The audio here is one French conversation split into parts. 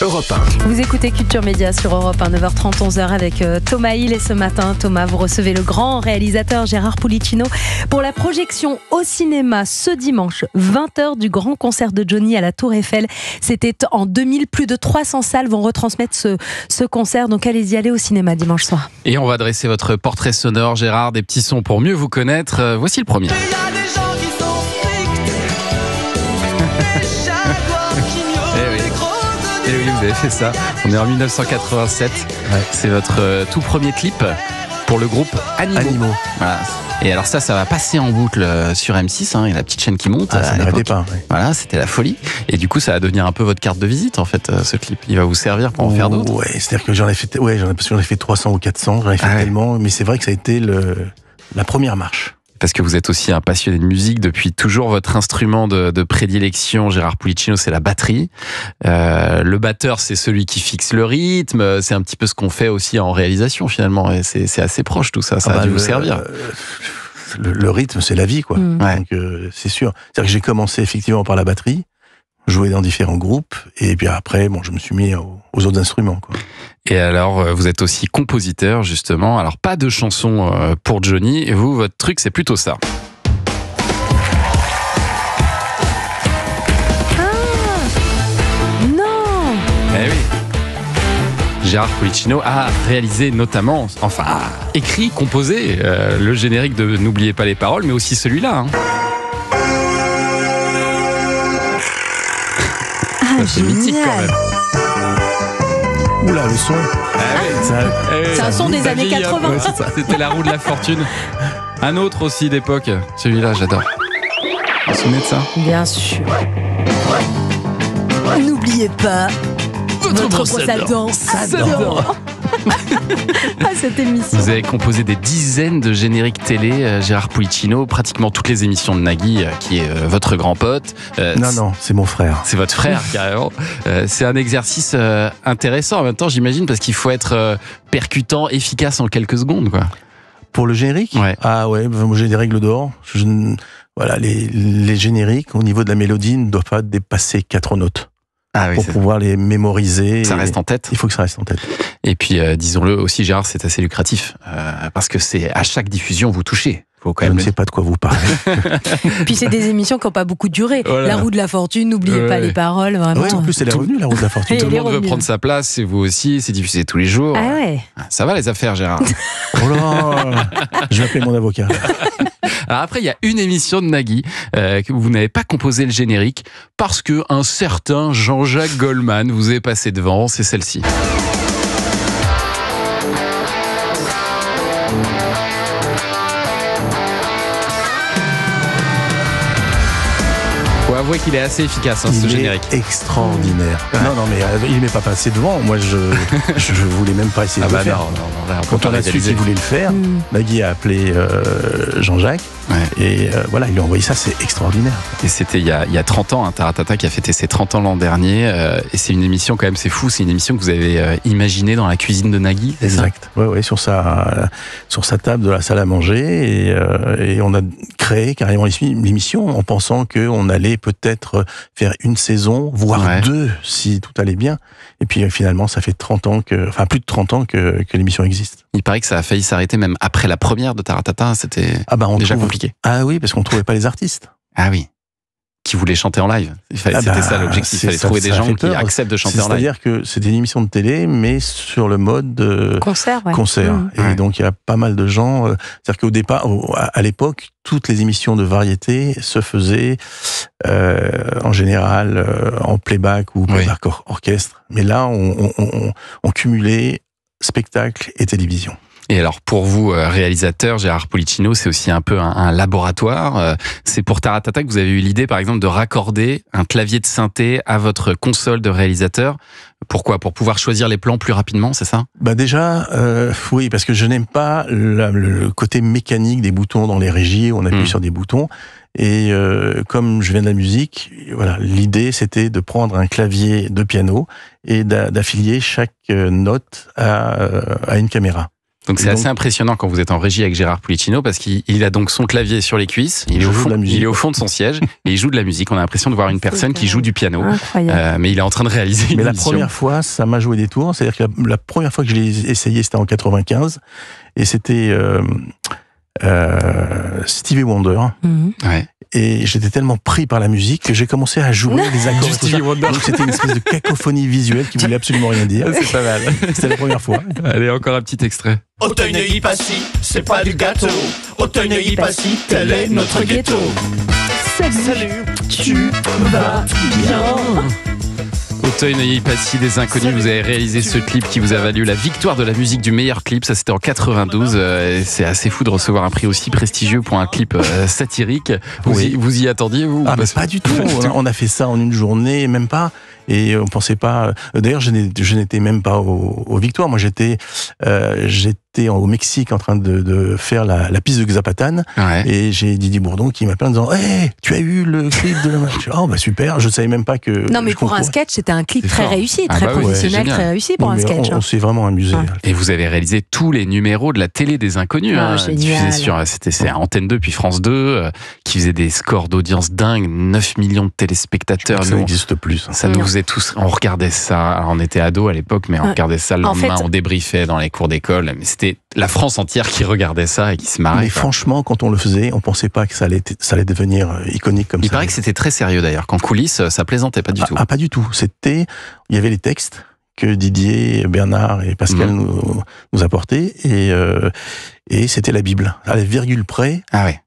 Europe 1. Vous écoutez Culture Média sur Europe 1, 9h30, 11h avec Thomas Hill. Et ce matin, Thomas, vous recevez le grand réalisateur Gérard Pulicino pour la projection au cinéma ce dimanche, 20h du grand concert de Johnny à la Tour Eiffel. C'était en 2000, plus de 300 salles vont retransmettre ce concert. Donc allez au cinéma dimanche soir. Et on va dresser votre portrait sonore, Gérard, des petits sons pour mieux vous connaître. Voici le premier. Et oui, vous avez fait ça. On est en 1987. Ouais. C'est votre tout premier clip pour le groupe Animaux. Voilà. Et alors ça va passer en boucle sur M6, hein, et la petite chaîne qui monte. Ça n'arrêtait pas. Ouais. Voilà, c'était la folie. Et du coup, ça va devenir un peu votre carte de visite, en fait, ce clip. Il va vous servir pour en faire d'autres. Ouais, c'est-à-dire que j'en ai fait 300 ou 400, j'en ai fait tellement, mais c'est vrai que ça a été la première marche. Parce que vous êtes aussi un passionné de musique depuis toujours. Votre instrument de prédilection, Gérard Pulicino, c'est la batterie. Le batteur, c'est celui qui fixe le rythme. C'est un petit peu ce qu'on fait aussi en réalisation finalement. Et c'est assez proche tout ça. Ça a dû vous servir. Le rythme, c'est la vie, quoi. Ouais. Donc c'est sûr. C'est-à-dire que j'ai commencé effectivement par la batterie, jouer dans différents groupes, et puis après, je me suis mis aux autres instruments, quoi. Et alors, vous êtes aussi compositeur, justement. Alors, pas de chansons pour Johnny. Et vous, votre truc, c'est plutôt ça. Ah non. Eh oui. Gérard Pulicino a réalisé notamment, écrit, composé le générique de N'oubliez pas les paroles, mais aussi celui-là. Hein. Ça, c'est mythique quand même. Oula, le son. C'est un son des années 80. Ouais, c'était la roue de la fortune. Un autre aussi d'époque. Celui-là, j'adore. Vous vous souvenez de ça ? Bien sûr. N'oubliez pas votre brosse à dents. Cette émission. Vous avez composé des dizaines de génériques télé, Gérard Pulicino, pratiquement toutes les émissions de Nagui, qui est votre grand pote. Non, c'est mon frère. C'est votre frère, carrément. C'est un exercice intéressant en même temps, j'imagine, parce qu'il faut être percutant, efficace en quelques secondes, quoi. Pour le générique ? Ouais. Ah ouais, j'ai des règles d'or. Voilà, les génériques, au niveau de la mélodie, ne doivent pas dépasser 4 notes. Ah oui, pour pouvoir les mémoriser. Ça reste en tête. Il faut que ça reste en tête. Et puis, disons-le aussi, Gérard, c'est assez lucratif. Parce que c'est à chaque diffusion, vous touchez. Je ne sais pas de quoi vous parlez. Puis c'est des émissions qui n'ont pas beaucoup duré. Voilà. La roue de la fortune, n'oubliez pas les paroles. Vraiment. Ouais, en plus, elle est revenue, la roue de la fortune. Tout le monde veut prendre sa place, c'est vous aussi, c'est diffusé tous les jours. Ah ouais. Ça va les affaires, Gérard? Oh là, je vais appeler mon avocat. Alors après, il y a une émission de Nagui que vous n'avez pas composé le générique parce qu'un certain Jean-Jacques Goldman vous est passé devant, c'est celle-ci. Faut avouer qu'il est assez efficace, ce générique. Extraordinaire. Non, mais il m'est pas passé devant. Moi, je voulais même pas essayer de le faire. Non, quand on a su qu'il voulait le faire, Nagui a appelé Jean-Jacques. Ouais. Et voilà, il lui a envoyé ça, c'est extraordinaire. Et c'était il y a 30 ans, Taratata qui a fêté ses 30 ans l'an dernier. Et c'est une émission quand même, c'est fou, c'est une émission que vous avez imaginée dans la cuisine de Nagui. Exact. Ouais, sur sa table de la salle à manger. Et on a créé carrément l'émission en pensant qu'on allait peut-être faire une saison, voire 2, si tout allait bien. Et puis finalement, ça fait plus de 30 ans que l'émission existe. Il paraît que ça a failli s'arrêter même après la première de Taratata, c'était déjà compliqué. Ah oui, parce qu'on trouvait pas les artistes. Ah oui. Qui voulaient chanter en live. C'était ça l'objectif. Il fallait trouver des gens qui acceptent de chanter en live. C'est-à-dire que c'était une émission de télé, mais sur le mode concert. Et donc il y a pas mal de gens. C'est-à-dire qu'au départ, à l'époque, toutes les émissions de variété se faisaient en général en playback ou playback orchestre. Mais là, on cumulait spectacle et télévision. Et alors pour vous, réalisateur, Gérard Pulicino, c'est aussi un peu un laboratoire. C'est pour Taratata que vous avez eu l'idée, par exemple, de raccorder un clavier de synthé à votre console de réalisateur. Pourquoi ? Pour pouvoir choisir les plans plus rapidement, c'est ça ? Déjà, oui, parce que je n'aime pas le côté mécanique des boutons dans les régies, où on appuie sur des boutons. Et comme je viens de la musique, voilà, l'idée c'était de prendre un clavier de piano et d'affilier chaque note à une caméra. Donc c'est assez impressionnant quand vous êtes en régie avec Gérard Pulicino parce qu'il a donc son clavier sur les cuisses, il est au fond de son siège et il joue de la musique. On a l'impression de voir une personne qui joue du piano, mais il est en train de réaliser une émission. La première fois, ça m'a joué des tours. C'est-à-dire que la première fois que je l'ai essayé, c'était en 95 et c'était Stevie Wonder. Ouais. Et j'étais tellement pris par la musique que j'ai commencé à jouer les accords. Donc c'était une espèce de cacophonie visuelle qui voulait absolument rien dire. C'est pas mal. C'était la première fois. Allez, encore un petit extrait. Auteuil-Neuilly-Passy, c'est pas du gâteau. Auteuil-Neuilly-Passy, tel est notre ghetto. Salut, tu vas bien. Auteuil-Neuilly-Passy des Inconnus, vous avez réalisé ce clip qui vous a valu la victoire de la musique du meilleur clip, ça c'était en 92, c'est assez fou de recevoir un prix aussi prestigieux pour un clip satirique. Vous y attendiez vous? Pas du tout, on a fait ça en une journée, même pas. Et on pensait pas. D'ailleurs, je n'étais même pas aux victoires. Moi, j'étais au Mexique en train de faire la piste de Zapatan. Ouais. Et j'ai Didier Bourdon qui m'appelle en disant hey, tu as eu le clip de la match. Oh, bah super, je savais même pas que. Non, mais pour un sketch, c'était un clip très réussi, très professionnel, très réussi pour un sketch. On s'est vraiment amusé. Et vous avez réalisé tous les numéros de la télé des Inconnus. Génial. C'était Antenne 2 puis France 2, qui faisait des scores d'audience dingues, 9 millions de téléspectateurs. Ça n'existe plus. Ça nous faisait tous, on regardait ça. Alors, on était ados à l'époque, mais on regardait ça le lendemain, on débriefait dans les cours d'école. Mais c'était la France entière qui regardait ça et qui se marrait. Mais franchement, quand on le faisait, on pensait pas que ça allait devenir iconique comme ça. Il paraît que c'était très sérieux d'ailleurs, qu'en coulisses, ça plaisantait pas du tout. Ah, pas du tout. Il y avait les textes que Didier, Bernard et Pascal nous apportaient et c'était la Bible. À la virgule près. Ah ouais.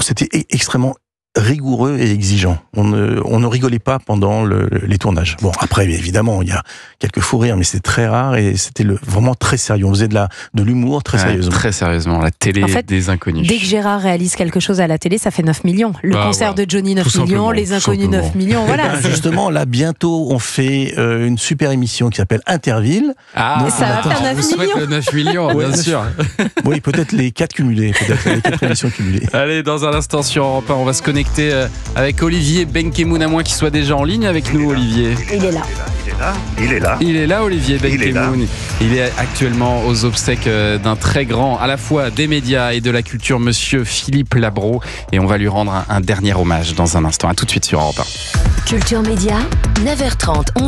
C'était extrêmement rigoureux et exigeant. On ne rigolait pas pendant les tournages. Bon, après, évidemment, il y a quelques fous rires, mais c'était très rare et c'était vraiment très sérieux. On faisait de l'humour très sérieusement. Très sérieusement, la télé des Inconnus. Dès que Gérard réalise quelque chose à la télé, ça fait 9 millions. Le concert de Johnny, 9 millions, les Inconnus, 9 millions, voilà. Justement, là, bientôt, on fait une super émission qui s'appelle Interville. Ah, ça va faire 9 millions. Le 9 millions, bien sûr. Oui, peut-être les 4 cumulés, peut-être les 4 émissions cumulées. Allez, dans un instant sur Europe 1, on va se connecter avec Olivier Benkemoun, à moins qu'il soit déjà en ligne avec nous, Olivier. Il est là. Il est là, Olivier Benkemoun. Il est actuellement aux obsèques d'un très grand, à la fois des médias et de la culture, monsieur Philippe Labro. Et on va lui rendre un dernier hommage dans un instant. À tout de suite sur Europe 1. Culture Média, 9h30, 11h.